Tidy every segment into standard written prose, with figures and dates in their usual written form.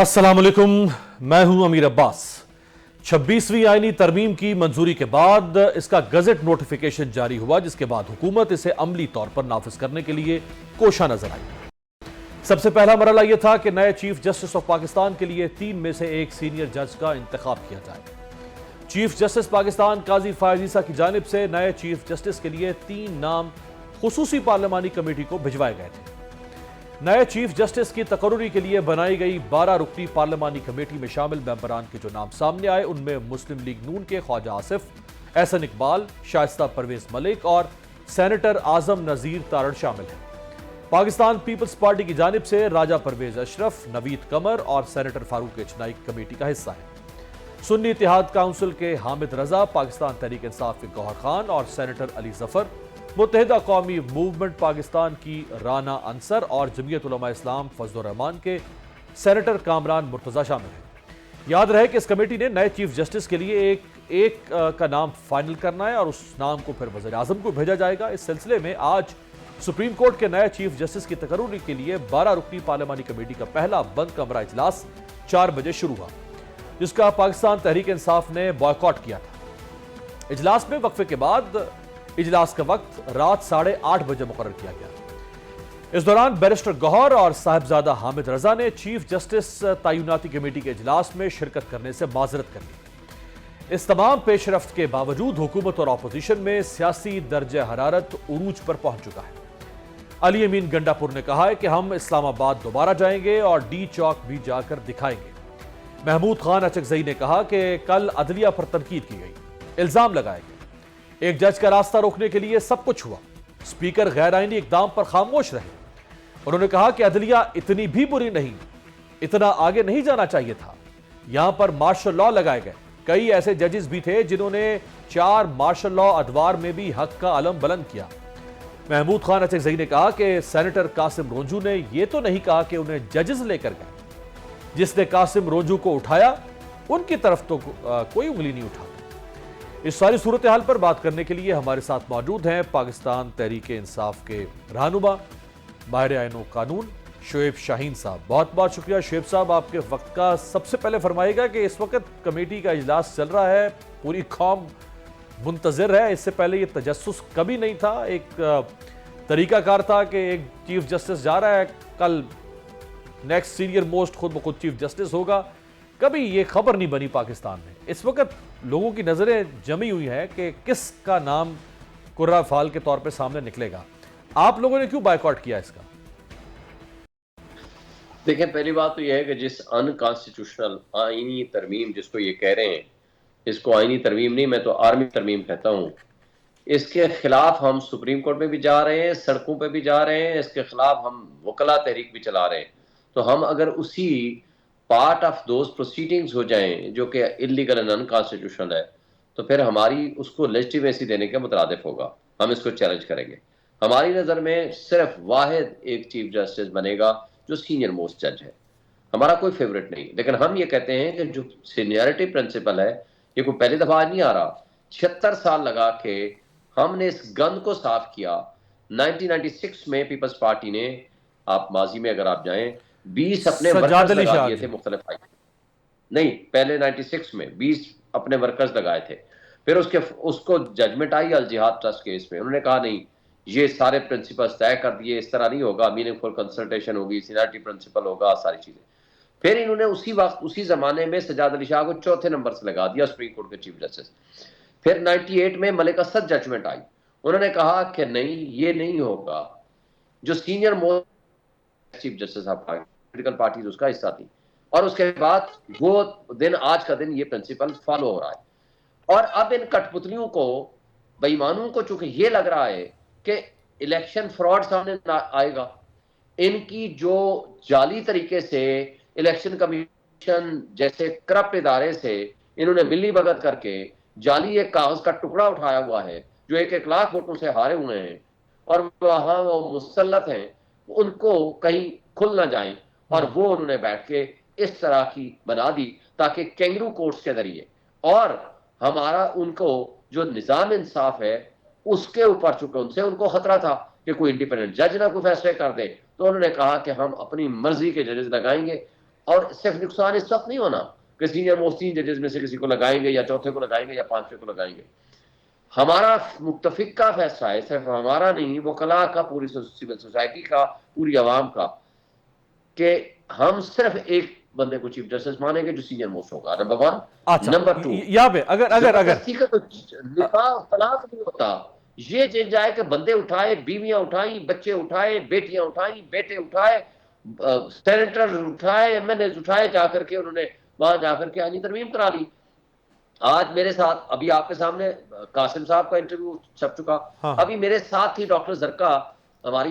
अस्सलाम वालेकुम, मैं हूं अमीर अब्बास। 26वीं आईनी तरमीम की मंजूरी के बाद इसका गजट नोटिफिकेशन जारी हुआ, जिसके बाद हुकूमत इसे अमली तौर पर नाफिज करने के लिए कोशा नजर आई। सबसे पहला मरहला यह था कि नए चीफ जस्टिस ऑफ पाकिस्तान के लिए 3 में से एक सीनियर जज का इंतखाब किया जाए। चीफ जस्टिस पाकिस्तान काजी फायज ईसा की जानिब से नए चीफ जस्टिस के लिए 3 नाम खुसूसी पार्लिमानी कमेटी को भिजवाए गए थे। नए चीफ जस्टिस की तकर्रुरी के लिए बनाई गई 12 रुकनी पार्लिमानी कमेटी में शामिल मेंबरान के जो नाम सामने आए, उनमें मुस्लिम लीग नून के ख्वाजा आसिफ, एहसन इकबाल, शाइस्ता परवेज मलिक और सेनेटर आजम नजीर तारड़ शामिल हैं। पाकिस्तान पीपल्स पार्टी की जानिब से राजा परवेज अशरफ, नवीद कमर और सेनेटर फारूक एचनाई कमेटी का हिस्सा है। सुन्नी इत्तेहाद काउंसिल के हामिद रजा, पाकिस्तान तहरीक इंसाफ के गौहर खान और सेनेटर अली जफर, मुत्तहिदा कौमी मूवमेंट पाकिस्तान की राना अंसर और जमीयत उलमा इस्लाम फजलुर रहमान के सेनेटर कामरान मुर्तजा शामिल हैं। याद रहे कि इस कमेटी ने नए चीफ जस्टिस के लिए एक का नाम फाइनल करना है और उस नाम को फिर वज़ीर आज़म को भेजा जाएगा। इस सिलसिले में आज सुप्रीम कोर्ट के नए चीफ जस्टिस की तकर्रुरी के लिए 12 रुकनी पार्लिमानी कमेटी का पहला बंद कमरा इजलास 4 बजे शुरू हुआ, जिसका पाकिस्तान तहरीक इंसाफ ने बॉयकॉट किया था। इजलास में वक्फे के बाद इजलास का वक्त रात 8:30 बजे मुकर्रर किया गया। इस दौरान बैरिस्टर गौहर और साहिबजादा हामिद रजा ने चीफ जस्टिस तय्युनाती कमेटी के इजलास में शिरकत करने से माजरत कर ली। इस तमाम पेशरफ्त के बावजूद हुकूमत और अपोजिशन में सियासी दर्जे हरारत उरूज पर पहुंच चुका है। अली अमीन गंडापुर ने कहा है कि हम इस्लामाबाद दोबारा जाएंगे और डी चौक भी जाकर दिखाएंगे। महमूद खान अचकजई ने कहा कि कल अदलिया पर तनकीद की गई, इल्जाम लगाए गए। एक जज का रास्ता रोकने के लिए सब कुछ हुआ, स्पीकर गैर आईनी इकदाम पर खामोश रहे। उन्होंने कहा कि अदलिया इतनी भी बुरी नहीं, इतना आगे नहीं जाना चाहिए था। यहां पर मार्शल लॉ लगाए गए। कई ऐसे जजेस भी थे जिन्होंने 4 मार्शल लॉ अदवार में भी हक का अलम बुलंद किया। महमूद खान अचकजई ने कहा कि सेनेटर कासिम रोंजू ने यह तो नहीं कहा कि उन्हें जजेस लेकर गए। जिसने कासिम रोंजू को उठाया उनकी तरफ तो कोई उंगली नहीं उठा। इस सारी सूरत हाल पर बात करने के लिए हमारे साथ मौजूद हैं पाकिस्तान तहरीक इंसाफ के रहनुमा, माहिर आईन कानून शोएब शाहीन साहब। बहुत बहुत शुक्रिया शोएब साहब आपके वक्त का। सबसे पहले फरमाइएगा कि इस वक्त कमेटी का इजलास चल रहा है, पूरी कौम मुंतज़िर है। इससे पहले ये तजस्सुस कभी नहीं था, एक तरीकाकार था कि एक चीफ जस्टिस जा रहा है, कल नेक्स्ट सीनियर मोस्ट खुद ब खुद चीफ जस्टिस होगा। कभी ये खबर नहीं बनी पाकिस्तान में। इस वक्त लोगों की नजरें जमी हुई है कि किसका नाम कुर्रा फाल के तौर पे सामने निकलेगा। आप लोगों ने क्यों बायकॉट किया इसका? देखें, पहली बात तो यह है कि जिस अनकॉन्स्टिट्यूशनल आईनी तरमीम जिसको ये कह रहे हैं, इसको आईनी तरमीम नहीं, मैं तो आर्मी तरमीम कहता हूँ, इसके खिलाफ हम सुप्रीम कोर्ट में भी जा रहे हैं, सड़कों पे भी जा रहे हैं, इसके खिलाफ हम वकला तहरीक भी चला रहे हैं। तो हम अगर उसी पार्ट ऑफ दोज प्रोसीडिंग्स हो जाएं जो कि इलीगल एंड अनकॉन्स्टिट्यूशनल है, तो फिर हमारी उसको लेजिटिमेसी देने के मुतरादिफ होगा। हम इसको चैलेंज करेंगे। हमारी नज़र में सिर्फ वाहिद एक चीफ जस्टिस बनेगा जो सीनियर मोस्ट जज है, हमारा कोई फेवरेट नहीं। लेकिन हम ये कहते हैं कि जो सीनियरिटी प्रिंसिपल है, ये कोई पहली दफा नहीं आ रहा। 76 साल लगा के हमने इस गंद को साफ किया। 1996 में पीपल्स पार्टी ने, आप माजी में अगर आप जाएं, 20 अपने वर्कर्स लगा दिए थे मुख्तलिफ नहीं, पहले 96 में 20 अपने वर्कर्स लगाए थे। फिर उसको जजमेंट आई अल जिहाद ट्रस्ट केस में, उन्होंने कहा नहीं, ये सारे प्रिंसिपल्स तय कर दिए, इस तरह नहीं होगा, मीनिंगफुल कंसल्टेशन होगी, सीनियरिटी प्रिंसिपल होगा, सारी चीजें। फिर इन्होंने उसी वक्त उसी जमाने में सजाद अली शाह को चौथे नंबर से लगा दिया सुप्रीम कोर्ट के चीफ जस्टिस। फिर 98 में मलिक असद जजमेंट आई, उन्होंने कहा कि नहीं, ये नहीं होगा। जो senior most chief justice of political parties उसका हिस्सा थी, और उसके बाद वो दिन, आज का दिन, ये प्रिंसिपल फॉलो हो रहा है। और अब इन कठपुतलियों को, बेईमानों को, चूंकि ये लग रहा है कि इलेक्शन फ्रॉड सामने आएगा, इनकी जो जाली तरीके से इलेक्शन कमीशन जैसे करप्ट इदारे से इन्होंने मिली भगत करके जाली एक कागज का टुकड़ा उठाया हुआ है, जो 1-1 लाख वोटों से हारे हुए हैं और वहां वो मुसल्लत हैं, उनको कहीं खुल ना जाए, और वो उन्होंने बैठ के इस तरह की बना दी ताकि कैंगरू कोर्ट्स के जरिए, और हमारा उनको जो निजाम इंसाफ है उसके ऊपर, चुके उनसे उनको खतरा था कि कोई इंडिपेंडेंट जज ना कोई फैसले कर दे, तो उन्होंने कहा कि हम अपनी मर्जी के जजेस लगाएंगे और सिर्फ नुकसान इस वक्त नहीं होना कि सीनियर मोस्ट 3 जजेस में से किसी को लगाएंगे या चौथे को लगाएंगे या पांचवें को लगाएंगे। हमारा मुत्तफिक का फैसला है, सिर्फ हमारा नहीं, वकला का, पूरी सिविल सोसाइटी का, पूरी आवाम का, कि हम सिर्फ एक बंदे को चीफ जस्टिस मानेंगे जो सीनियर मोस्ट होगा, नंबर 1। अच्छा, नंबर 2, यहाँ पे अगर अगर अगर का तो तलाक नहीं होता, ये चेंज जाए कि बंदे उठाए, बीवियां उठाई, बच्चे उठाए, बेटियां उठाई, बेटे उठाए, सेनेटर उठाए, एमएनए उठाए, जाकर के उन्होंने वहां जाकर के आईनी तरमीम करा ली। आज मेरे साथ, अभी आपके सामने कासिम साहब का इंटरव्यू छप चुका, हाँ। अभी मेरे साथ ही डॉक्टर जरका, हमारी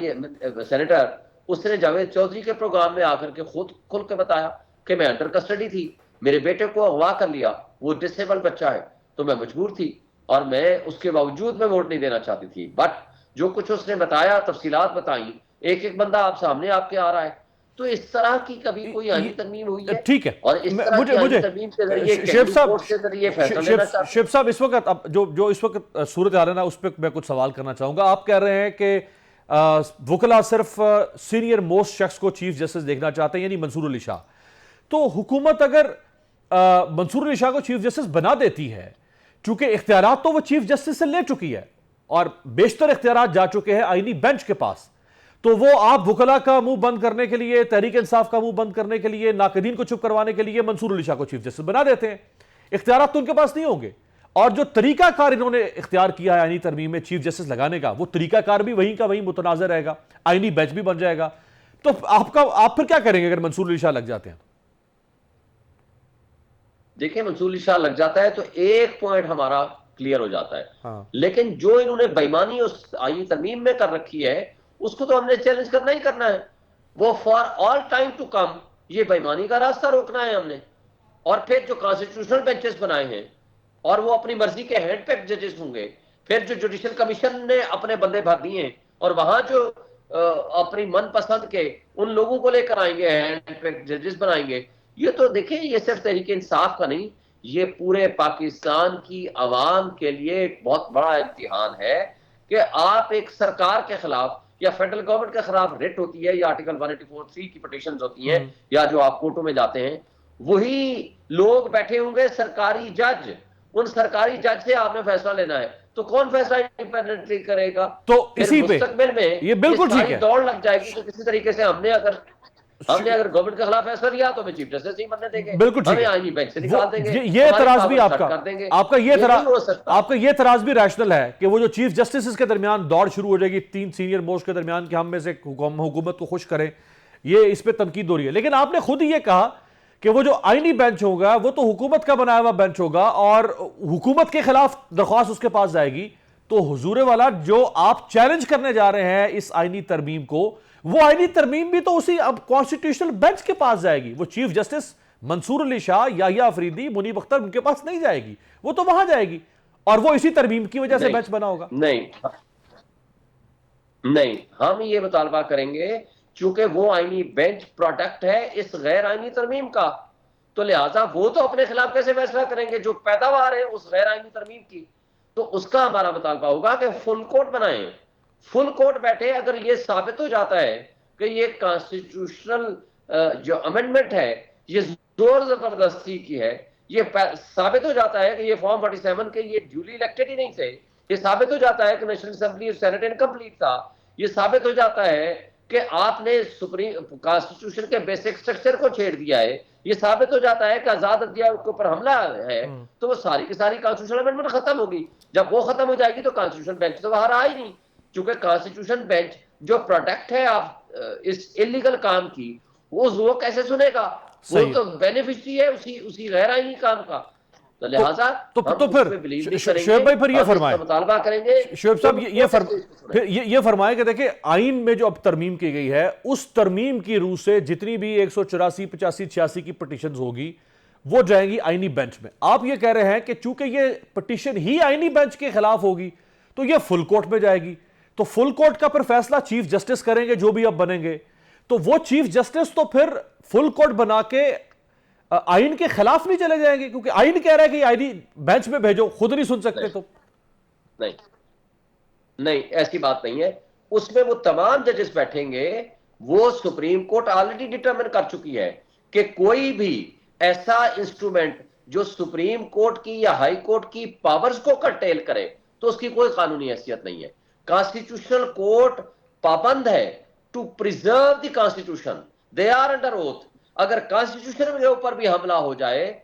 सेनेटर, उसने जावेद चौधरी के प्रोग्राम में आकर के खुद खुल के बताया कि मैं अंडर कस्टडी थी, मेरे बेटे को अगवा कर लिया, वो डिसेबल्ड बच्चा है, तो मैं मजबूर थी और मैं उसके बावजूद मैं वोट नहीं देना चाहती थी। बट जो कुछ उसने बताया, तफसीलात बताई, एक एक बंदा आप सामने आपके आ रहा है। तो इस तरह की कभी कोई आईनी तरमीम हुई है? ठीक है, और इस तरह की आईनी तरमीम के जरिए शेख साहब इस वक्त अब जो इस वक्त सूरत हाल है ना, उस पर मैं कुछ सवाल करना चाहूंगा। आप कह रहे हैं कि वकला सिर्फ सीनियर मोस्ट शख्स को चीफ जस्टिस देखना चाहते हैं, यानी मंसूर अली शाह। तो हुकूमत अगर मंसूर अली शाह को चीफ जस्टिस बना देती है, चूंकि इख्तियारात तो वो चीफ जस्टिस से ले चुकी है और बेशतर इख्तियारात जा चुके हैं आईनी बेंच के पास, तो वो आप वकला का मुंह बंद करने के लिए, तहरीक इंसाफ का मुंह बंद करने के लिए, नाकदीन को चुप करवाने के लिए मंसूर अली शाह को चीफ जस्टिस बना देते हैं। इख्तियारात तो उनके पास नहीं होंगे, और जो तरीकाकार इन्होंने इख्तियार किया है आईनी तरमीम में चीफ जस्टिस लगाने का, वो तरीकाकार भी वहीं का वहीं मुतनाज़ रहेगा, आईनी बेंच भी बन जाएगा। तो आप फिर क्या करेंगे अगर मंसूर अली शाह लग जाते हैं? देखिए, मंसूर अली शाह लग जाता है तो एक पॉइंट हमारा क्लियर हो जाता है। हाँ। लेकिन जो इन्होंने बेईमानी उस आईनी तरमीम में कर रखी है, उसको तो हमने चैलेंज करना ही करना है। वो for all time to come ये बेईमानी का रास्ता रोकना है हमने। और फिर जो कॉन्स्टिट्यूशनल बेंचेस बनाए हैं और वो अपनी मर्जी के हैंड पैक जजेस होंगे, फिर जो जुडिशियल कमीशन ने अपने बंदे भर दिए हैं और वहां जो अपनी मनपसंद के उन लोगों को लेकर आएंगे, हैंड पैक जजेस बनाएंगे। ये तो देखिए, ये सिर्फ तहरीक इंसाफ का नहीं, ये पूरे पाकिस्तान की आवाम के लिए एक बहुत बड़ा इम्तिहान है कि आप एक सरकार के खिलाफ या फेडरल गवर्नमेंट के खिलाफ रिट होती है या आर्टिकल 184(3) की पिटीशन होती है या जो आप कोर्टों में जाते हैं, वही लोग बैठे होंगे सरकारी जज, उन सरकारी जज से आपने फैसला लेना है, तो कौन फैसला इंडिपेंडेंटली करेगा? तो इसी पे मुस्तकबिल में ये बिल्कुल ठीक है, दौड़ लग जाएगी। तो किसी तरीके से हमने अगर गवर्नमेंट के खिलाफ फैसला लिया तो हमें चीफ जस्टिस नहीं बनने देंगे, बिल्कुल ठीक है, आईनी बेंच से निकाल देंगे। ये एतराज भी आपका ये एतराज भी रैशनल है कि वो जो चीफ जस्टिस के दरमियान दौड़ शुरू हो जाएगी 3 सीनियर मोस्ट के दरमियान कि हम में से हुकूमत को खुश करें, ये इस पे तनकीद हो रही है। लेकिन आपने खुद ही ये कहा कि वो जो आईनी बेंच होगा वो तो हुकूमत का बनाया हुआ बेंच होगा और हुकूमत के खिलाफ दरख्वास्त उसके पास जाएगी। तो हुजूर वाला, जो आप चैलेंज करने जा रहे हैं इस आईनी तरमीम को, वो आईनी तरमीम भी तो उसी अब कॉन्स्टिट्यूशनल बेंच के पास जाएगी। वो चीफ जस्टिस मंसूर अली शाह, याहिया अफरीदी, मुनीब अख्तर, उनके पास नहीं जाएगी, वो तो वहां जाएगी और वो इसी तरमीम की वजह से बेंच बना होगा। नहीं, हम ये मुतालबा करेंगे चूंकि वो आईनी बेंच प्रोडक्ट है इस गैर आईनी तरमीम का, तो लिहाजा वो तो अपने खिलाफ कैसे फैसला करेंगे जो पैदावार है उस गैर आईनी तरमीम की। तो उसका हमारा मुतालबा होगा कि फुल कोर्ट बनाएं, फुल कोर्ट बैठे। अगर ये साबित हो जाता है कि ये कॉन्स्टिट्यूशनल जो अमेंडमेंट है ये जोर जबरदस्ती की है, ये साबित हो जाता है कि ये फॉर्म 47 के ये ड्यूली इलेक्टेड ही नहीं थे, ये साबित हो जाता है कि नेशनल असेंबली और सेनेट इनकम्प्लीट था, ये साबित हो जाता है कि आपने सुप्रीम कॉन्स्टिट्यूशन के बेसिक स्ट्रक्चर को छेड़ दिया है, ये साबित हो जाता है कि आजाद अदलिया के ऊपर हमला है, तो वो सारी की सारी कॉन्स्टिट्यूशनल अमेंडमेंट खत्म होगी। जब वो खत्म हो जाएगी तो कॉन्स्टिट्यूशन बेंच तो बाहर आ ही नहीं, क्योंकि कॉन्स्टिट्यूशन बेंच जो प्रोडक्ट है आप इस इलीगल काम की, वो कैसे सुनेगा? वो तो बेनिफिशियरी है उसी गैर आईनी काम का। तो लिहाजा तो फिर शोएब भाई फिर ये फरमाए, मुतालबा करेंगे शोएब साहब ये फरमाए कि देखिए आइन में जो अब तरमीम की गई है उस तरमीम की रूह से जितनी भी 184, 85, 86 की पिटीशन होगी वो जाएंगी आईनी बेंच में। आप ये कह रहे हैं कि चूंकि ये पिटीशन ही आईनी बेंच के खिलाफ होगी तो ये फुल कोर्ट में जाएगी, तो फुल कोर्ट का फिर फैसला चीफ जस्टिस करेंगे जो भी अब बनेंगे, तो वो चीफ जस्टिस तो फिर फुल कोर्ट बना के आइन के खिलाफ नहीं चले जाएंगे, क्योंकि आइन कह रहा है कि आईनी बेंच में भेजो, खुद नहीं सुन सकते। तो नहीं, ऐसी बात नहीं है। उसमें वो तमाम जजेस बैठेंगे, वो सुप्रीम कोर्ट ऑलरेडी डिटरमिन कर चुकी है कि कोई भी ऐसा इंस्ट्रूमेंट जो सुप्रीम कोर्ट की या हाई कोर्ट की पावर्स को कर्टेल करे तो उसकी कोई कानूनी हैसियत नहीं है। कॉन्स्टिट्यूशनल कोर्ट पाबंद है to preserve the constitution, they are under oath. अगर कॉन्स्टिट्यूशन के ऊपर भी हमला हो जाए,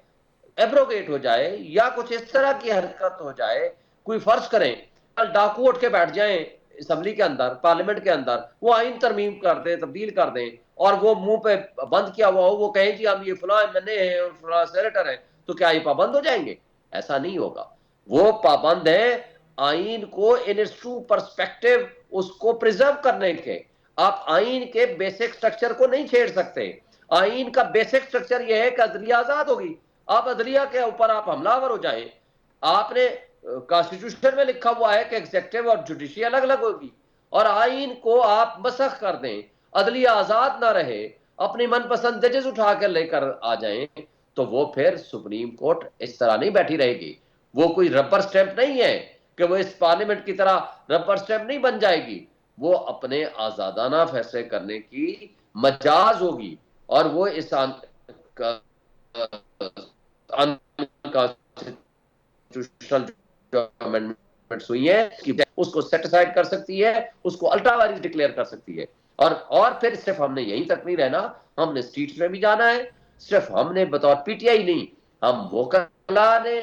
एब्रोगेट हो जाए या कुछ इस तरह की हरकत हो जाए, कोई फर्ज करें कल डाकू उठ के बैठ जाएं असम्बली के अंदर, पार्लियामेंट के अंदर, वो आइन तरमीम कर दें, तब्दील कर दें, और वो मुंह पे बंद किया हुआ हो, वो कहें जी हम ये फलां एमएनए हैं और फलां सेनेटर हैं, तो क्या ये पाबंद हो जाएंगे? ऐसा नहीं होगा। वो पाबंद है आइन को इन इट्स ट्रू पर्सपेक्टिव उसको प्रिजर्व करने के। आप आइन के बेसिक स्ट्रक्चर को नहीं छेड़ सकते। आइन का बेसिक स्ट्रक्चर यह है कि अदलिया आजाद होगी। आप अदलिया के ऊपर आप हमलावर हो जाएं, आपने कॉन्स्टिट्यूशन में लिखा हुआ है कि एग्जीक्यूटिव और जुडिशरी अलग अलग होगी, और आइन को आप मसख कर दें, अदलिया आजाद ना रहे, अपनी मनपसंद जजेस उठा कर लेकर आ जाएं, तो वो फिर सुप्रीम कोर्ट इस तरह नहीं बैठी रहेगी। वो कोई रबर स्टैंप नहीं है कि वो इस पार्लियामेंट की तरह रबर स्टैंप नहीं बन जाएगी। वो अपने आजादाना फैसले करने की मजाज होगी, और वो इस अनकॉन्स्टिट्यूशनल अमेंडमेंट्स हुई है उसको सेटिसाइड कर सकती है, उसको अल्ट्रा वायरस डिक्लेयर कर सकती है। और फिर सिर्फ हमने यहीं तक नहीं रहना, हमने स्ट्रीट्स में भी जाना है। सिर्फ हमने बतौर पीटीआई नहीं, हम वोकला ने,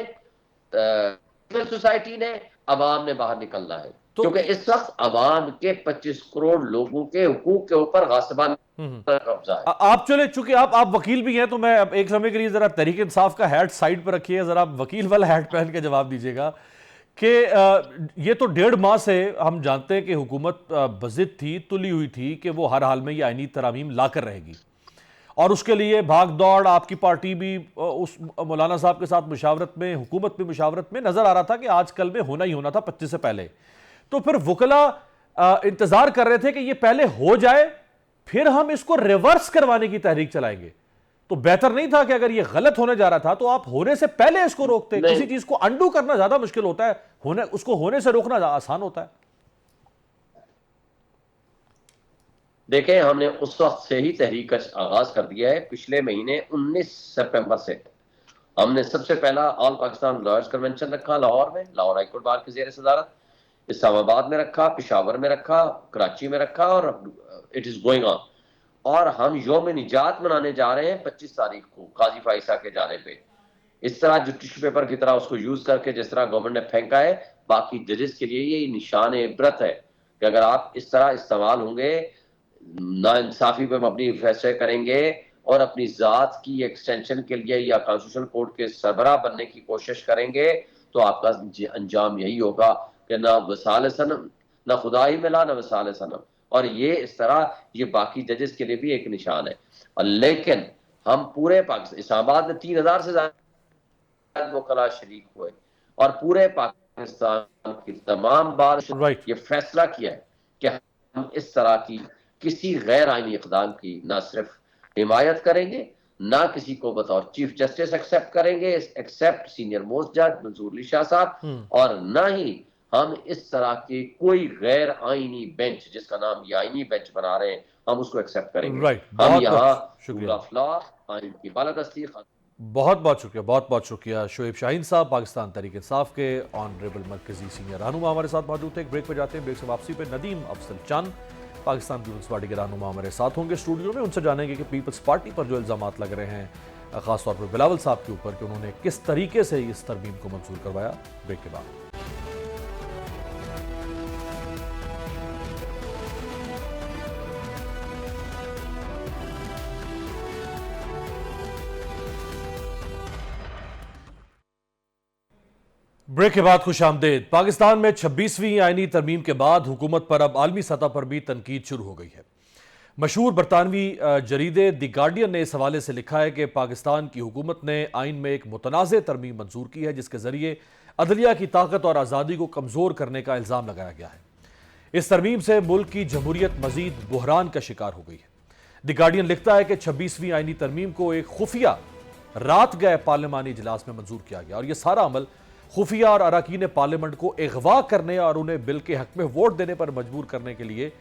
सिविल सोसाइटी ने, अवाम ने बाहर निकलना है। तो क्योंकि इस वक्त अवाम के 25 करोड़ लोगों के हुकूक के ऊपर गासिबान कब्जा है। आप चले, चूंकि आप वकील भी हैं, तो मैं अब एक समय के लिए जरा तहरीक इंसाफ का हैट साइड पर रखिए, जरा वकील वाला हैट पहन के जवाब दीजिएगा कि ये तो 1.5 माह से हम जानते हैं कि हुकूमत बज़िद थी, तुली हुई थी कि वो हर हाल में ये आईनी तरामीम लाकर रहेगी, और उसके लिए भाग दौड़ आपकी पार्टी भी उस मौलाना साहब के साथ मुशावरत में, हुकूमत में मुशावरत में नजर आ रहा था कि आजकल में होना ही होना था 25 से पहले। तो फिर वकला इंतजार कर रहे थे कि ये पहले हो जाए, फिर हम इसको रिवर्स करवाने की तहरीक चलाएंगे। तो बेहतर नहीं था कि अगर ये गलत होने जा रहा था तो आप होने से पहले इसको रोकते? किसी चीज को अंडू करना ज्यादा मुश्किल होता है, उसको होने से रोकना आसान होता है। देखें, हमने उस वक्त से ही तहरीक का आगाज कर दिया है। पिछले महीने 19 सितंबर से हमने सबसे पहला ऑल पाकिस्तान लॉयर्स कन्वेंशन रखा लाहौर में, लाहौर हाईकोर्ट बार की ज़ेर सदारत, इस्लामाबाद में रखा, पेशावर में रखा, कराची में रखा, और इट इज गोइंग ऑन। और हम यौम निजात मनाने जा रहे हैं 25 तारीख को काजी फाइसा के जाने पे। इस तरह जो टिश्यू पेपर की तरह उसको यूज करके जिस तरह गवर्नमेंट ने फेंका है, बाकी जजेस के लिए ये निशान इबरत है कि अगर आप इस तरह इस्तेमाल होंगे, नाइंसाफी पर मबनी फैसले करेंगे और अपनी जात की एक्सटेंशन के लिए या कॉन्स्टिट्यूशन कोर्ट के सरबराह बनने की कोशिश करेंगे, तो आपका अंजाम यही होगा कि ना वसाल सनम, ना खुदा ही मिला, ना वसाल सनम। और ये इस तरह ये बाकी जजेस के लिए भी एक निशान है। और लेकिन हम पूरे पाकिस्तान, इस्लामाबाद में 3000 से ज्यादा वकला शरीक हुए और पूरे पाकिस्तान की तमाम बार ये फैसला किया है कि हम इस तरह की किसी गैर आईनी इक़दाम की ना सिर्फ हिमायत करेंगे, ना किसी को बतौर चीफ जस्टिस एक्सेप्ट करेंगे, एक्सेप्ट सीनियर मोस्ट जज मंसूर अली शाह साहब, और ना ही हम इस तरह की कोई गैर आईनी बेंच, जिसका नाम ये आईनी बेंच बना रहे हैं, हम उसको एक्सेप्ट करेंगे। हम यहाँ आइन की बालादस्ती। बहुत बहुत शुक्रिया, बहुत बहुत शुक्रिया शोएब शाहीन साहब, पाकिस्तान तहरीक इंसाफ के ऑनरेबल मरकजी सीनियर रहनुमा हमारे साथ मौजूद थे। एक ब्रेक पे जाते हैं, ब्रेक से वापसी पे नदीम अफजल चंद पाकिस्तान पीपल्स पार्टी के रहनुमा हमारे साथ होंगे स्टूडियो में। उनसे जानेंगे कि पीपल्स पार्टी पर जो इल्जाम लग रहे हैं, खासतौर पर बिलावल साहब के ऊपर, कि उन्होंने किस तरीके से इस तरमीम को मंजूर करवाया। ब्रेक के बाद ब्रेक के बाद खुशामदेद। पाकिस्तान में 26वीं आईनी तरमीम के बाद हुकूमत पर अब आलमी सतह पर भी तनकीद शुरू हो गई है। मशहूर बरतानवी जरीदे द गार्डियन ने इस हवाले से लिखा है कि पाकिस्तान की हुकूमत ने आइन में एक मुतनाज़ तरमीम मंजूर की है, जिसके जरिए अदलिया की ताकत और आज़ादी को कमज़ोर करने का इल्ज़ाम लगाया गया है। इस तरमीम से मुल्क की जमहूरियत मजीद बुहरान का शिकार हो गई है। द गार्डियन लिखता है कि 26वीं आईनी तरमीम को एक खुफिया रात गए पार्लिमानी इजलास में मंजूर किया गया, और यह सारा अमल खुफिया और अरकान पार्लियामेंट को अगवा करने और उन्हें बिल के हक में वोट देने पर मजबूर करने के लिए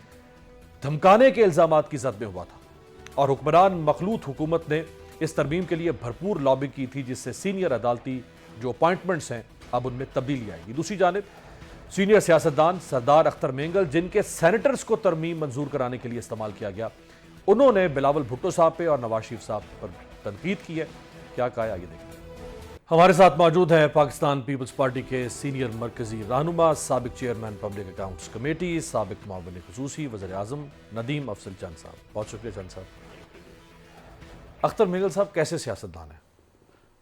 धमकाने के इल्जामात की जद में हुआ था। और हुक्मरान मखलूत हुकूमत ने इस तरमीम के लिए भरपूर लॉबिंग की थी, जिससे सीनियर अदालती जो अपॉइंटमेंट्स हैं अब उनमें तब्दीली आएगी। दूसरी जानिब सीनियर सियासतदान सरदार अख्तर मेंगल, जिनके सेनेटर्स को तरमीम मंजूर कराने के लिए इस्तेमाल किया गया, उन्होंने बिलावल भुट्टो साहब पे और नवाज शरीफ साहब पर तनकीद की है। क्या कहा आइए देखिए। हमारे साथ मौजूद है पाकिस्तान पीपल्स पार्टी के सीनियर मरकजी रहनुमा, साबिक चेयरमैन पब्लिक अकाउंट्स कमेटी, साबिक मुआविन खुसूसी वज़ीर आज़म नदीम अफजल चंद साहब। बहुत शुक्रिया चंद साहब। अख्तर मेंगल साहब कैसे सियासतदान हैं?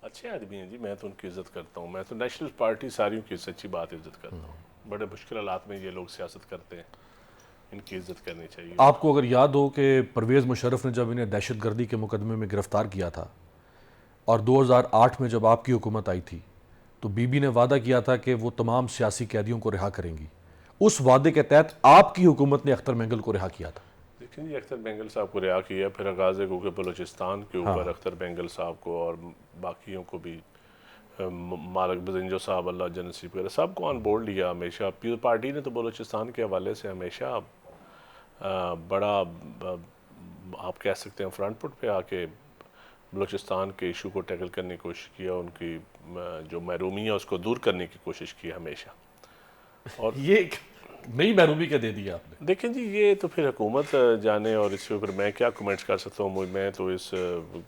अच्छे आदमी हैं जी, मैं तो उनकी इज्जत करता हूँ। मैं तो नेशनल पार्टी सारियों की सच्ची बात इज्जत करता हूँ। बड़े मुश्किल हालात में ये लोग सियासत करते हैं, इनकी इज्जत करनी चाहिए। आपको अगर याद हो कि परवेज़ मुशर्रफ ने जब इन्हें दहशतगर्दी के मुकदमे में गिरफ्तार किया था और 2008 में जब आपकी हुकूमत आई थी तो बीबी ने वादा किया था कि वो तमाम सियासी कैदियों को रिहा करेंगी। उस वादे के तहत आपकी हुकूमत ने अख्तर मेंगल को रिहा किया था। लेकिन जी अख्तर बेंगल साहब को रिहा किया, फिर आगाज़ को बलूचिस्तान के ऊपर अख्तर बेंगल साहब को और बाकियों को भी, मालिक बजिंजो साहब अल्लाह जनसीब करे, सबको ऑन बोर्ड लिया। हमेशा पीपल्स पार्टी ने तो बलूचिस्तान के हवाले से हमेशा बड़ा आप कह सकते हैं फ्रंट फुट पे आके बलूचिस्तान के इशू को टैकल करने की कोशिश किया, उनकी जो महरूमी है उसको दूर करने की कोशिश की हमेशा। और ये नई महरूमी के दे दिया आपने। देखें जी, ये तो फिर हुकूमत जाने और इसके ऊपर मैं क्या कमेंट्स कर सकता हूँ। मैं तो इस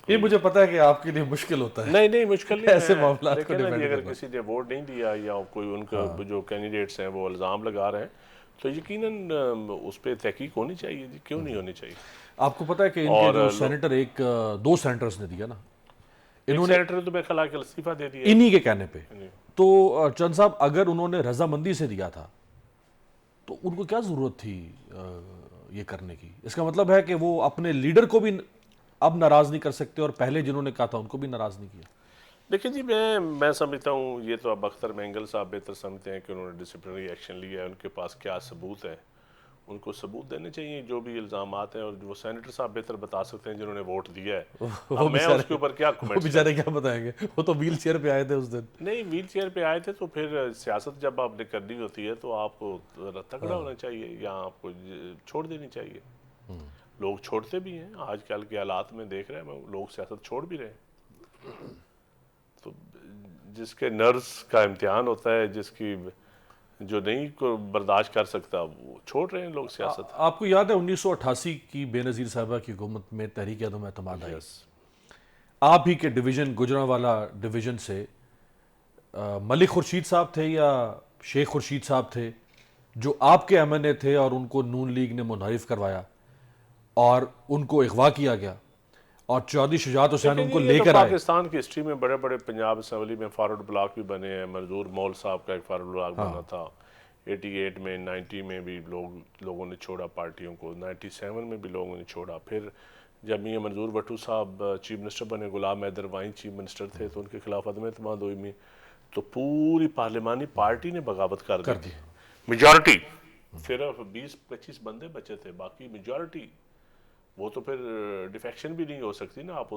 ये मुझे पता है कि आपके लिए मुश्किल होता है। नहीं मुश्किल नहीं ऐसे है। मामला को देखें ना जी, डिफेंड अगर करना। किसी ने वोट नहीं दिया या कोई उनका जो कैंडिडेट्स हैं वो इल्ज़ाम लगा रहे हैं तो यकीनन उस पर तहकीक होनी चाहिए जी, क्यों नहीं होनी चाहिए। आपको पता है कि इनके जो सेनेटर दो सेनेटर्स ने दिया ना, इन्होंने सेनेटर तो मैं खला के इस्तीफा दे दिया इन्हीं के कहने पे। तो चंद साहब, अगर उन्होंने रजामंदी से दिया था तो उनको क्या जरूरत थी ये करने की? इसका मतलब है कि वो अपने लीडर को भी अब नाराज नहीं कर सकते और पहले जिन्होंने कहा था उनको भी नाराज नहीं किया। देखिए जी, मैं समझता हूँ ये तो अब अख्तर मेंगल साहब बेहतर समझते हैं कि उन्होंने डिसिप्लिनरी एक्शन लिया है, उनके पास क्या सबूत है, उनको सबूत देने चाहिए जो भी इल्ज़ाम आते हैं। और वो सेनेटर साहब बेहतर बता सकते हैं जिन्होंने वोट दिया है। अब मैं उसके ऊपर क्या कमेंट, बेचारे क्या बताएंगे, वो तो व्हील चेयर पे आए थे उस दिन। नहीं, व्हील चेयर पे आए थे तो फिर सियासत जब आपने करनी होती है तो आपको तगड़ा होना चाहिए या आपको छोड़ देनी चाहिए। लोग छोड़ते भी हैं, आजकल के हालात में देख रहे हैं लोग सियासत छोड़ भी रहे हैं। तो जिसके नर्व्स का इम्तिहान होता है, जिसकी जो नहीं को बर्दाश्त कर सकता, वो छोड़ रहे हैं लोग सियासत। आपको याद है 1988 की बेनज़ीर साहबा की हुकूमत में तहरीक अदम एतमाद आई। आप ही के डिवीज़न गुजरांवाला डिवीज़न से मलिक खुर्शीद साहब थे या शेख खुर्शीद साहब थे जो आपके एमएनए थे और उनको नून लीग ने मुनहरिफ करवाया और उनको अगवा किया गया और चौधरी शुजात हुसैन उनको लेकर आए। पाकिस्तान की हिस्ट्री में बड़े बड़े पंजाब असम्बली में फॉरवर्ड ब्लॉक भी बने हैं। मंजूर मौल साहब का एक फॉरवर्ड ब्लॉक बना था 88 में, 90 में भी लोगों ने छोड़ा पार्टियों को, 97 में भी लोगों ने छोड़ा। फिर जब मियां मंजूर भट्टू साहब चीफ मिनिस्टर बने, गुलाम हैदर वाइन चीफ मिनिस्टर थे, तो उनके खिलाफ अदम एतमाद हुई में तो पूरी पार्लिमानी पार्टी ने बगावत कर दी मेजॉरिटी। सिर्फ 20-25 बंदे बचे थे, बाकी मेजॉरिटी। वो तो फिर डिफेक्शन भी नहीं हो सकती ना, आप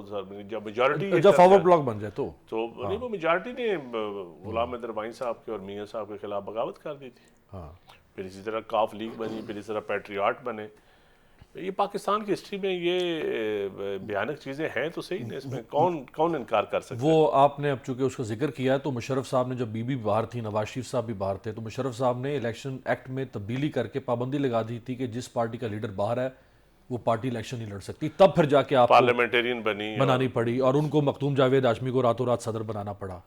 जब मेजॉरिटी जब फॉरवर्ड ब्लॉक बन जाए तो नहीं, वो मेजॉरिटी ने गुलाम हैदर वाइन साहब के और मियां साहब के खिलाफ बगावत कर दी थी। फिर इसी तरह काफ लीग बनी, फिर इसी तरह पैट्रियाट बने। ये पाकिस्तान की हिस्ट्री में ये भयानक चीज़ें हैं तो सही ना, इसमें कौन इनकार कर सकता है। वो आपने अब चूंकि उसका जिक्र किया तो मुशर्रफ साहब ने, जब बीबी बाहर थी, नवाज शरीफ साहब भी बाहर थे, तो मुशर्रफ साहब ने इलेक्शन एक्ट में तब्दीली करके पाबंदी लगा दी थी कि जिस पार्टी का लीडर बाहर है वो पार्टी इलेक्शन नहीं लड़ सकती। तब फिर जाके आप पार्लियामेंटेरियन बनानी पड़ी और उनको मखदूम जावेद हाशमी को रातों रात सदर बनाना पड़ा।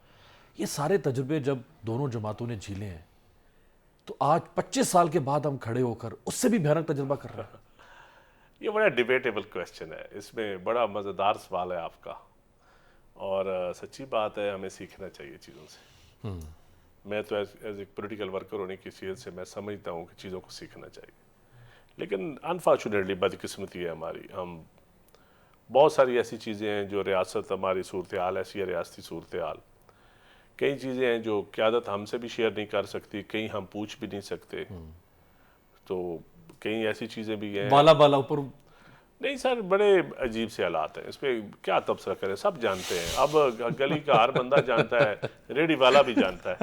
ये सारे तजुर्बे जब दोनों जमातों ने झीले हैं तो आज 25 साल के बाद हम खड़े होकर उससे भी भयानक तजुर्बा कर रहे हैं। ये बड़ा डिबेटेबल क्वेश्चन है, इसमें बड़ा मज़ेदार सवाल है आपका, और सच्ची बात है हमें सीखना चाहिए चीज़ों से। मैं तो एज एक पॉलिटिकल वर्कर होने की हैसियत से मैं समझता हूँ कि चीज़ों को सीखना चाहिए, लेकिन अनफॉर्चुनेटली बदकिस्मती है हमारी। हम बहुत सारी ऐसी चीज़ें हैं जो रियासत हमारी सूरत हाल ऐसी है, रियासती सूरत हाल, कई चीज़ें हैं जो क़यादत हमसे भी शेयर नहीं कर सकती, कहीं हम पूछ भी नहीं सकते, तो कई ऐसी चीज़ें भी हैं बाला ऊपर नहीं सर, बड़े अजीब से हालात हैं। इस पर क्या तबसरा करें, सब जानते हैं। अब गली का हर बंदा जानता है, रेडी वाला भी जानता है।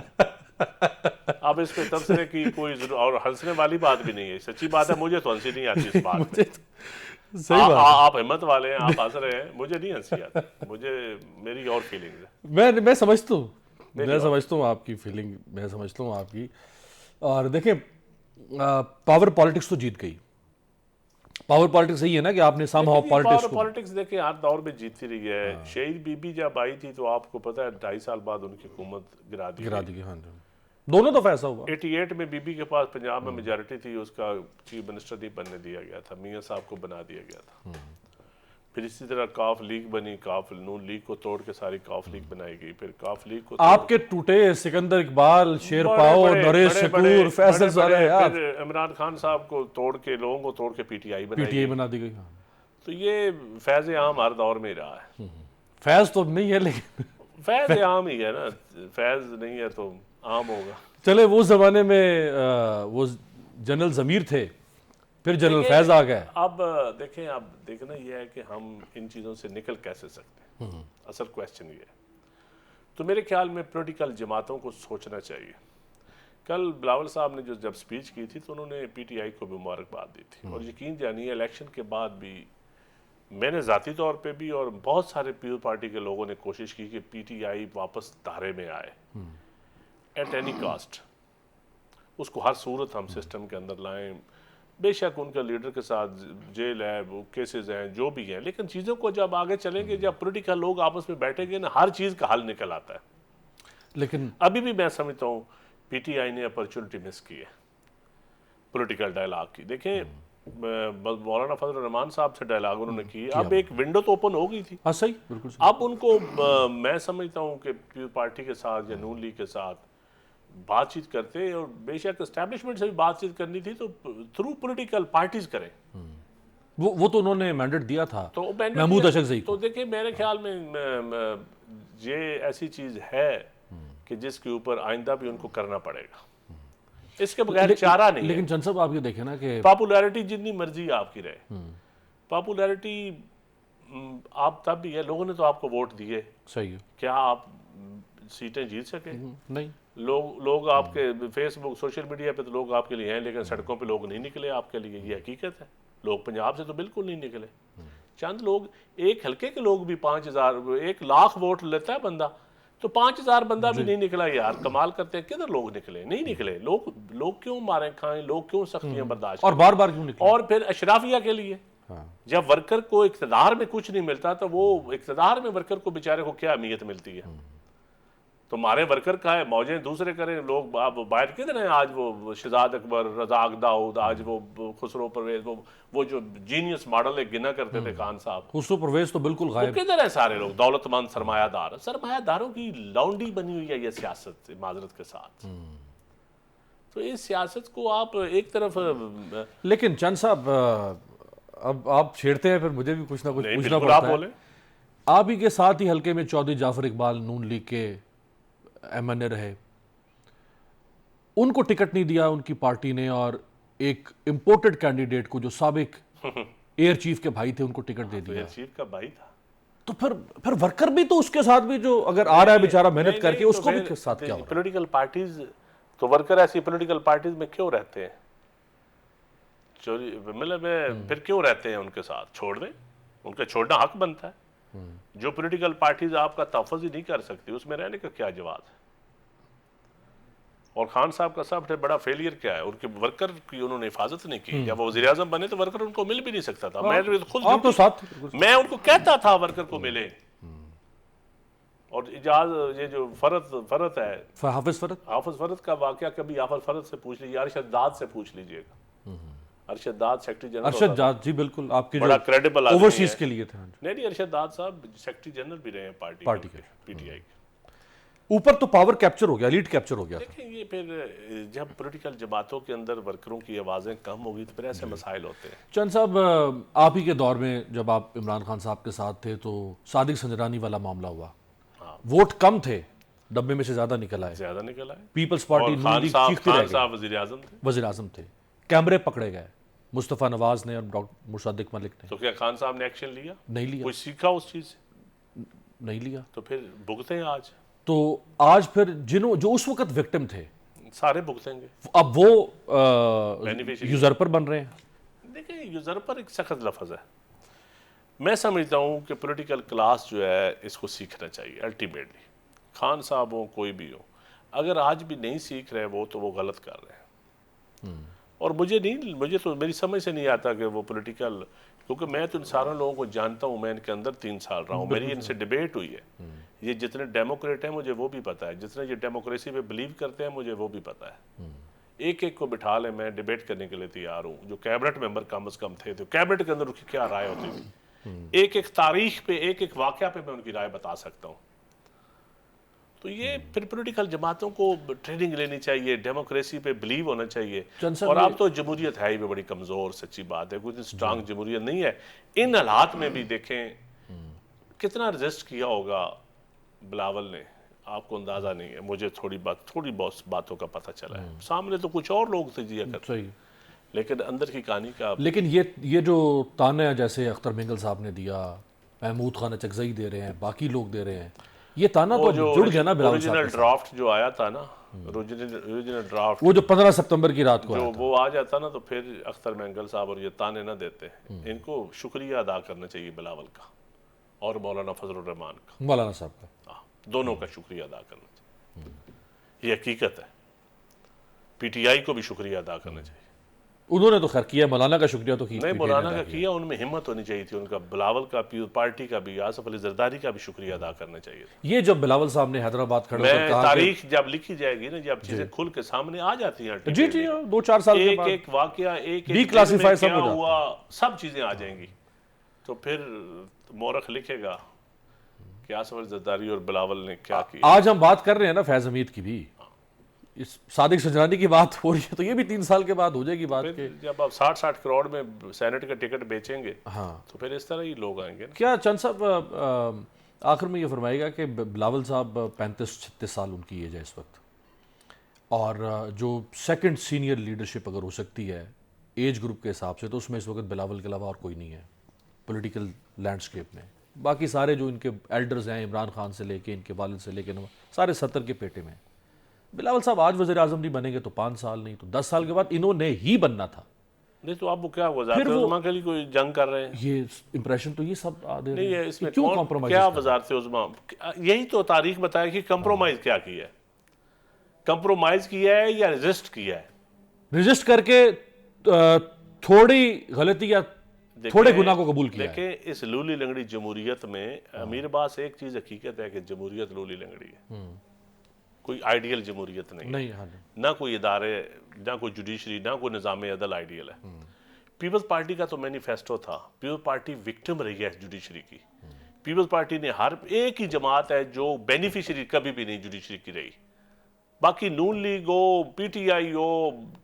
अब इस पे तबसरे की कोई और हंसने वाली बात भी नहीं है। सच्ची बात है, मुझे तो हंसी नहीं आती इस बात में। सही बात है। आप हिम्मत वाले हैं, आप हंस रहे हैं, मुझे नहीं हंसी आती, मुझे मेरी और फीलिंग्स है। मैं समझता हूँ आपकी फीलिंग, मैं समझता हूँ आपकी। और देखिए, पावर पॉलिटिक्स तो जीत गई। पावर पॉलिटिक्स यही है ना कि आपने समहाउ पॉलिटिक्स को, पॉलिटिक्स देखिए हर दौर में जीतती रही है। शहीद बीबी जब आई थी तो आपको पता है 2.5 साल बाद उनकी हुकूमत गिरा दी गई। हाँ जी, दोनों दफा ऐसा हुआ। 88 में बीबी के पास पंजाब में मेजॉरिटी थी, उसका चीफ मिनिस्टर नहीं बनने दिया गया था, मियां साहब को बना दिया गया था। फिर इसी तरह काफ लीग बनी, काफ नून लीग को तोड़ के सारी काफ लीग बनाई गई, फिर काफ लीग को आपके टूटे सिकंदर इकबाल, शेर पाओ, नरेश शकूर, फैसल सारे यार, फिर इमरान खान साहब को तोड़ के, लोगों को तोड़ के पीटीआई बना दी गई। तो ये फैज आम हर दौर में ही रहा है। फैज तो नहीं है, लेकिन फैज आम ही है ना, फैज नहीं है तो आम होगा। चले, वो जमाने में वो जनरल जमीर थे, फिर जनरल फैज आ गए। अब देखें, अब देखना यह है कि हम इन चीज़ों से निकल कैसे सकते हैं, असल क्वेश्चन ये है। तो मेरे ख्याल में पॉलिटिकल जमातों को सोचना चाहिए। कल बिलावल साहब ने जब स्पीच की थी तो उन्होंने पीटीआई को भी मुबारकबाद दी थी, और यकीन जानिए इलेक्शन के बाद भी मैंने ज़ाती तौर पे भी और बहुत सारे पीपल पार्टी के लोगों ने कोशिश की कि पीटीआई वापस धारे में आए एट एनी कास्ट। उसको हर सूरत हम सिस्टम के अंदर लाएं। बेशक उनका लीडर के साथ जेल है, वो केसेस हैं, जो भी हैं, लेकिन चीज़ों को जब आगे चलेंगे, जब पॉलिटिकल लोग आपस में बैठेंगे ना, हर चीज़ का हल निकल आता है। लेकिन अभी भी मैं समझता हूँ पीटीआई ने अपॉर्चुनिटी मिस की है पॉलिटिकल डायलॉग की। देखें, मौलाना फजल रहमान साहब से डायलॉग उन्होंने की, अब एक विंडो तो ओपन हो गई थी। हाँ, सही, बिल्कुल सही। अब उनको मैं समझता हूँ कि पीपल पार्टी के साथ या नून लीग के साथ बातचीत करते, और बेशक एस्टैब्लिशमेंट से भी बातचीत करनी थी तो थ्रू पॉलिटिकल पार्टीज करें। वो तो उन्होंने मैंडेट दिया था, तो महमूद अशरफी को। तो देखिए, मेरे ख्याल में ये ऐसी चीज है कि जिसके ऊपर आइंदा भी उनको करना पड़ेगा, इसके बगैर चारा नहीं। लेकिन चंद साहब, आप ये देखें ना कि पॉपुलैरिटी जितनी मर्जी आपकी रहे, पॉपुलैरिटी आप तब भी है, लोगों ने तो आपको वोट दिए, सही है, क्या आप सीटें जीत सके? नहीं। लोग आपके फेसबुक सोशल मीडिया पे तो लोग आपके लिए हैं, लेकिन सड़कों पे लोग नहीं निकले आपके लिए, ये हकीकत है। लोग पंजाब से तो बिल्कुल नहीं निकले। चंद लोग, एक हल्के के लोग भी 5,000 1 लाख वोट लेता है बंदा, तो 5,000 बंदा भी नहीं निकला यार, कमाल करते हैं। किधर लोग निकले? नहीं निकले। लोग क्यों मारे खाएं, लोग क्यों सख्तियां बर्दाश्त और बार बार क्यों निकले? और फिर अशराफिया के लिए जब वर्कर को इक़्तिदार में कुछ नहीं मिलता तो वो इक़्तिदार में वर्कर को बेचारे को क्या अहमियत मिलती है? तो हमारे वर्कर का है, मौजें दूसरे करें। लोग अब बाहर किधर हैं आज? वो शहजाद अकबर, रज़ाक दाऊद, आज वो खुसरो परवेज, वो जो जीनियस मॉडल एक गिना करते थे खान साहब, खुसरो परवेज तो बिल्कुल गायब। किधर है सारे लोग? दौलतमंद सरमायादारों की लौंडी बनी हुई है ये सियासत, माजरत के साथ। तो इस सियासत को आप एक तरफ, लेकिन चंद साहब, अब आप छेड़ते हैं, फिर मुझे भी कुछ ना कुछ पूछना आप पड़ता बोले। है। आप ही के साथ ही हल्के में चौधरी जाफर इकबाल नून लीग के एमएनए रहे, उनको टिकट नहीं दिया उनकी पार्टी ने, और एक इंपोर्टेड कैंडिडेट को जो साबिक एयर चीफ के भाई थे उनको टिकट दे दिया। एयर चीफ का भाई था, तो फिर वर्कर भी तो उसके साथ भी, जो अगर आ रहा है बेचारा मेहनत करके, उसको भी के साथ क्या हो रहा है? पॉलिटिकल पार्टीज तो वर्कर ऐसी पॉलिटिकल पार्टीज में क्यों रहते हैं? चोरी मतलब फिर क्यों रहते हैं उनके साथ? छोड़ दें, उनका छोड़ना हक बनता है। जो पॉलिटिकल पार्टीज आपका तहफ़्फ़ुज़ ही नहीं कर सकती, उसमें रहने का क्या जवाब है? और खान साहब का सबसे बड़ा फेलियर क्या है? उनके वर्कर की उन्होंने हिफाजत नहीं की। जब वो वज़ीर आज़म बने तो वर्कर उनको मिल भी नहीं सकता था। मैं खुद आप तो साथ, मैं उनको कहता था वर्कर को मिले। और इजाज ये जो फरत है, हाफिज फरत का वाकया कभी हाफिज फरत से पूछ लीजिए, अरशद दाद से पूछ लीजिएगा। अरशद दाद सेक्रेटरी जनरल, अरशद दाद जी बिल्कुल आपके बड़ा क्रेडिबल ओवरसीज के लिए थे। नहीं, अरशद दाद साहब सेक्रेटरी जनरल भी रहे हैं पार्टी के, पीटीआई के। ऊपर तो पावर कैप्चर हो गया, लीड कैप्चर हो गया। देखें, ये फिर जब पॉलिटिकल जमातों के अंदर वर्करों की आवाज़ें कम होगी तो फिर ऐसे मसाइल होते हैं। चंद साहब, आप ही के दौर में जब आप इमरान खान साहब के साथ थे तो सादिक संजरानी वाला मामला हुआ। वोट कम थे, डब्बे में से ज्यादा निकल आए। पीपल्स पार्टी खान साहब वज़ीर आज़म थे, कैमरे पकड़े गए मुस्तफ़ा नवाज ने और डॉक्टर मुशद्दिक मलिक ने। तो क्या खान साहब ने एक्शन लिया? नहीं लिया। कुछ सीखा उस चीज से? नहीं लिया। तो फिर भुगते हैं आज। तो आज फिर जो उस वक्त विक्टिम थे सारे भुगतेंगे। अब वो यूजरपर बन रहे हैं। देखिए, यूजरपर एक सख्त लफ्ज है। मैं समझता हूँ कि पॉलिटिकल क्लास जो है इसको सीखना चाहिए अल्टीमेटली, खान साहब हो कोई भी हो, अगर आज भी नहीं सीख रहे वो तो वो गलत कर रहे हैं। और मुझे तो मेरी समझ से नहीं आता कि वो पॉलिटिकल, क्योंकि मैं तो इन सारे लोगों को जानता हूँ, मैं इनके अंदर 3 साल रहा हूँ, मेरी इनसे डिबेट हुई है। ये जितने डेमोक्रेट हैं मुझे वो भी पता है, जितने ये डेमोक्रेसी पे बिलीव करते हैं मुझे वो भी पता है। एक एक को बिठा ले, मैं डिबेट करने के लिए तैयार हूँ। जो कैबिनेट मेंबर कम से कम थे तो कैबिनेट के अंदर उनकी क्या राय होती थी, एक एक तारीख पे एक एक वाकया पे मैं उनकी राय बता सकता हूँ। तो ये फिर पॉलिटिकल जमातों को ट्रेनिंग लेनी चाहिए, डेमोक्रेसी पे बिलीव होना चाहिए। और अब तो जमहूरियत है ही भी बड़ी कमज़ोर, सच्ची बात है, कोई स्ट्रांग जमहूरियत नहीं है। इन हालात में भी देखें कितना रजिस्ट किया होगा बिलावल ने, आपको अंदाज़ा नहीं है। मुझे थोड़ी बहुत बातों का पता चला है, सामने तो कुछ और लोग थे जी, सही, लेकिन अंदर की कहानी का। लेकिन ये जो ताना जैसे अख्तर मिंगल साहब ने दिया, महमूद खान चकजई दे रहे हैं, बाकी लोग दे रहे हैं, ये ताना तो जुड़ गया ना बिलावल साहब ओरिजिनल ड्राफ्ट जो आया था ना, ओरिजिनल ड्राफ्ट वो जो 15 सितंबर की रात को जो आया था। वो आ जाता ना, तो फिर अख्तर मिंगल साहब और ये ताने ना देते। इनको शुक्रिया अदा करना चाहिए बिलावल का और मौलाना फजलुर रहमान का, मौलाना साहब का, दोनों का शुक्रिया अदा करना चाहिए। ये हकीकत है। पीटीआई को भी शुक्रिया अदा करना चाहिए। उन्होंने तो खैर किया, मौलाना का शुक्रिया तो नहीं, मौलाना का किया, उनमें हिम्मत होनी चाहिए थी उनका। बिलावल का, पीपल्स पार्टी का भी, आसफ अली जरदारी का भी शुक्रिया अदा करना चाहिए था। ये जब बिलावल साहब ने हैदराबाद खड़े होकर मैं कहा तारीख जब लिखी जाएगी ना, जब चीजें खुल के सामने आ जाती हैं, जी जी 2-4 साल के बाद एक वाकया, एक Declassify सब क्या हो जाता हुआ, सब चीजें आ जाएंगी। तो फिर मौरख लिखेगा कि आसफ अली जरदारी और बिलावल ने क्या किया। आज हम बात कर रहे हैं ना फैज हमीद की भी, इस सादिक सजरानी की बात हो रही है, तो ये भी 3 साल के बाद हो जाएगी बात के। जब आप 60-60 करोड़ में सेनेट का टिकट बेचेंगे, हाँ, तो फिर इस तरह ही लोग आएंगे ना। क्या चंद साहब आखिर में ये फरमाएगा कि बिलावल साहब 35-36 साल उनकी एज है इस वक्त, और जो सेकंड सीनियर लीडरशिप अगर हो सकती है एज ग्रुप के हिसाब से, तो उसमें इस वक्त बिलावल के अलावा और कोई नहीं है पॉलिटिकल लैंडस्केप में। बाकी सारे जो इनके एल्डर्स हैं, इमरान खान से लेके इनके वालिद से लेके सारे 70 के पेटे में। बिलावल साहब आज वज़ीर आज़म नहीं बनेंगे तो 5 साल नहीं तो 10 साल के बाद इन्होंने ही बनना था। नहीं तो आप वो क्या वज़ारत उज़्मा के लिए कोई जंग कर रहे हैं? ये इंप्रेशन तो ये सब आ दे रहे नहीं हैं। है इसमें क्यों कौन, कॉम्प्रोमाइज क्या वज़ारत उज़्मा? यही तो तारीख बताया कि कंप्रोमाइज क्या किया है, कंप्रोमाइज किया है या रजिस्ट किया है। रजिस्ट करके थोड़ी गलती या थोड़े गुनाह को कबूल किया है। देखिए इस लूली लंगड़ी जमहूरियत में अमीर बास एक चीज हकीकत है कि जमहूरियत लूली लंगड़ी है, कोई आइडियल जमहूरियत नहीं है। ना कोई इदारे, ना कोई जुडिशरी, ना कोई निज़ाम अदल आइडियल है। पीपल्स पार्टी का तो मैनिफेस्टो था, पीपल्स पार्टी विक्टिम रही है जुडिशरी की। पीपल्स पार्टी ने हर एक ही जमात है जो बेनिफिशियरी कभी भी नहीं जुडिशरी की रही। बाकी नून लीग हो, पीटीआई हो,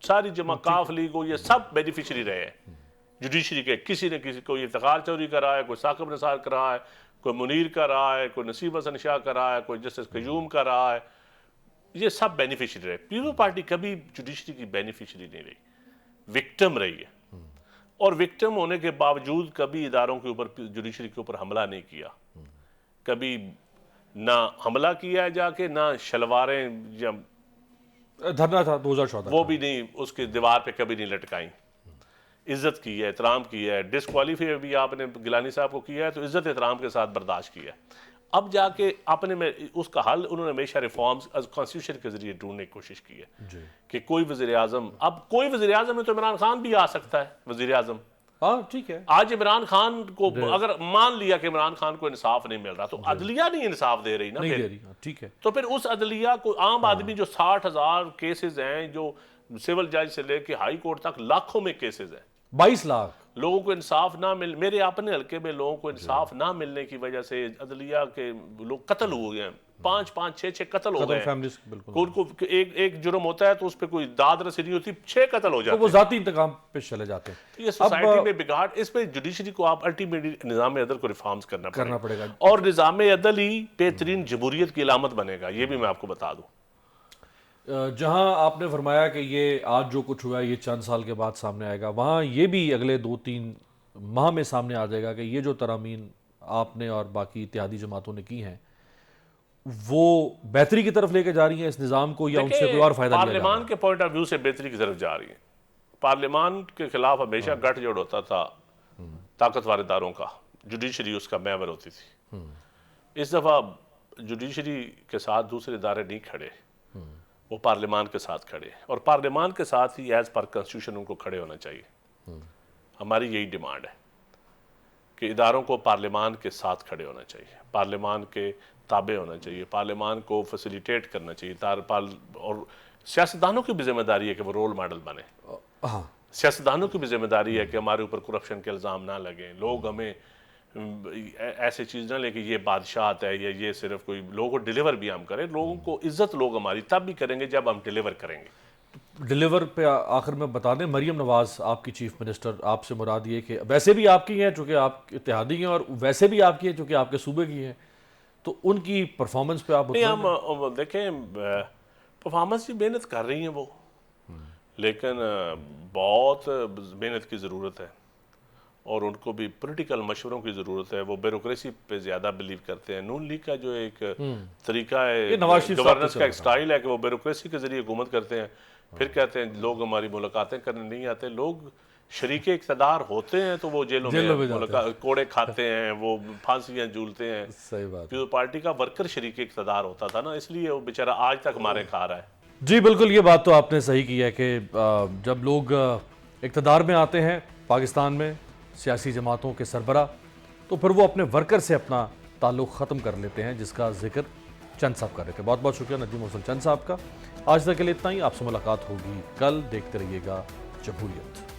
सारी जमा काफ लीग हो, ये सब बेनिफिशियरी रहे हैं जुडिशरी के। किसी ने किसी को इफ्तिखार चौधरी कर रहा है, कोई साकिब निसार कर रहा है, कोई मुनीर कर रहा है, कोई नसीब हसन शाह कर रहा है, कोई जस्टिस कयूम कर रहा है, ये सब बेनिफिशियरी रहे। पीपल्स पार्टी कभी जुडिशरी की बेनिफिशियरी नहीं रही, विक्टिम रही है। और विक्टिम होने के बावजूद कभी इदारों के ऊपर, जुडिशरी के ऊपर हमला नहीं किया, कभी ना हमला किया है जाके, ना शलवारें या धरना था 2014 वो भी नहीं, उसके दीवार पे कभी नहीं लटकाई। इज्जत की है, एहतराम की है। डिस्क्वालीफाई भी आपने गिलानी साहब को किया है तो इज्जत एहतराम के साथ बर्दाश्त किया। अब जाके अपने में उसका हल उन्होंने हमेशा रिफॉर्म्स कॉन्स्टिट्यूशन के जरिए ढूंढने की कोशिश की है कि कोई वज़ीर आज़म, अब कोई वज़ीर आज़म है तो इमरान खान भी आ सकता है वज़ीर आज़म। हाँ ठीक है। आज इमरान खान को अगर मान लिया कि इमरान खान को इंसाफ नहीं मिल रहा तो अदलिया नहीं इंसाफ दे रही ना, नहीं दे रही, ठीक है। तो फिर उस अदलिया को आम आदमी जो 60,000 केसेस हैं, जो सिविल जज से लेके हाई कोर्ट तक लाखों में केसेस हैं, 22 लाख लोगों को इंसाफ ना मिल, मेरे अपने हल्के में लोगों को इंसाफ ना मिलने की वजह से अदलिया के लोग कत्ल हो गए हैं, 5-5, 6-6 कत्ल हो गए। उनको एक जुर्म होता है तो उस पर कोई दाद रसी नहीं होती, 6 कत्ल हो जाते हैं, तो वो जाती इंतकाम पे चले जाते हैं। तो ये सोसाइटी में बिगाड़, इस पे जुडिशरी को आप अल्टीमेटली निज़ाम अदल को रिफॉर्म्स करना पड़ेगा। और निज़ाम अदल ही बेहतरीन जमहूरियत की अलामत बनेगा, ये भी मैं आपको बता दूं। जहां आपने फरमाया कि ये आज जो कुछ हुआ है ये चंद साल के बाद सामने आएगा, वहां ये भी अगले 2-3 माह में सामने आ जाएगा कि ये जो तरामीन आपने और बाकी इत्तेहादी जमातों ने की हैं वो बेहतरी की तरफ लेके जा रही हैं इस निज़ाम को, या उनसे कोई और फायदा लिया जा रहा है? पार्लियामान के पॉइंट ऑफ व्यू से बेहतरी की तरफ जा रही है। पार्लियामान के खिलाफ हमेशा गठजोड़ होता था ताकतवर इदारों का, जुडिशरी उसका मेंबर होती थी। इस दफ़ा जुडिशरी के साथ दूसरे इदारे नहीं खड़े, वो पार्लियामान के साथ खड़े, और पार्लियामान के साथ ही एज पर कॉन्स्टिट्यूशन उनको खड़े होना चाहिए। हमारी यही डिमांड है कि इदारों को पार्लियामान के साथ खड़े होना चाहिए, पार्लियामान के ताबे होना चाहिए, पार्लियामान को फैसिलिटेट करना चाहिए, और सियासतदानों की भी जिम्मेदारी है कि वो रोल मॉडल बने। हाँ, सियासतदानों की भी जिम्मेदारी है कि हमारे ऊपर करप्शन के इल्ज़ाम ना लगें, लोग हमें ऐसे चीज़ ना लेके ये बादशाहत है या ये सिर्फ कोई, लोगों को डिलीवर भी हम करें। लोगों को इज्जत लोग हमारी तब भी करेंगे जब हम डिलीवर करेंगे। डिलीवर पे आखिर में बता दें, मरियम नवाज आपकी चीफ मिनिस्टर, आपसे मुराद ये कि वैसे भी आपकी हैं चूँकि आप इत्तेहादी हैं, और वैसे भी आपकी हैं चूँकि आपके सूबे की हैं, तो उनकी परफॉर्मेंस पे आप नहीं, हम देखें परफॉर्मेंस की मेहनत कर रही हैं वो, लेकिन बहुत मेहनत की ज़रूरत है, और उनको भी पॉलिटिकल मशवरों की ज़रूरत है। वो ब्यूरोक्रेसी पे ज़्यादा बिलीव करते हैं। नून लीग का जो एक तरीका है, गवर्नेंस का एक स्टाइल है कि वो ब्यूरोक्रेसी के ज़रिए हुकूमत करते हैं, फिर कहते हैं लोग हमारी मुलाकातें करने नहीं आते। लोग शरीके इक़्तिदार होते हैं तो वो जेलों में कोड़े खाते हैं, वो फांसियाँ झूलते हैं। सही बात। जो पार्टी का वर्कर शरीके इक़्तिदार होता था ना, इसलिए वो बेचारा आज तक हमारे खा रहा है। जी बिल्कुल, ये बात तो आपने सही की है कि जब लोग इक़्तिदार में आते हैं पाकिस्तान में, सियासी जमातों के सरबरा, तो फिर वो अपने वर्कर से अपना ताल्लुक़ ख़त्म कर लेते हैं, जिसका जिक्र चंद साहब कर रहे थे। बहुत बहुत शुक्रिया नजीम हुसैन चंद साहब का। आज तक के लिए इतना ही। आपसे मुलाकात होगी कल। देखते रहिएगा जमहूरियत।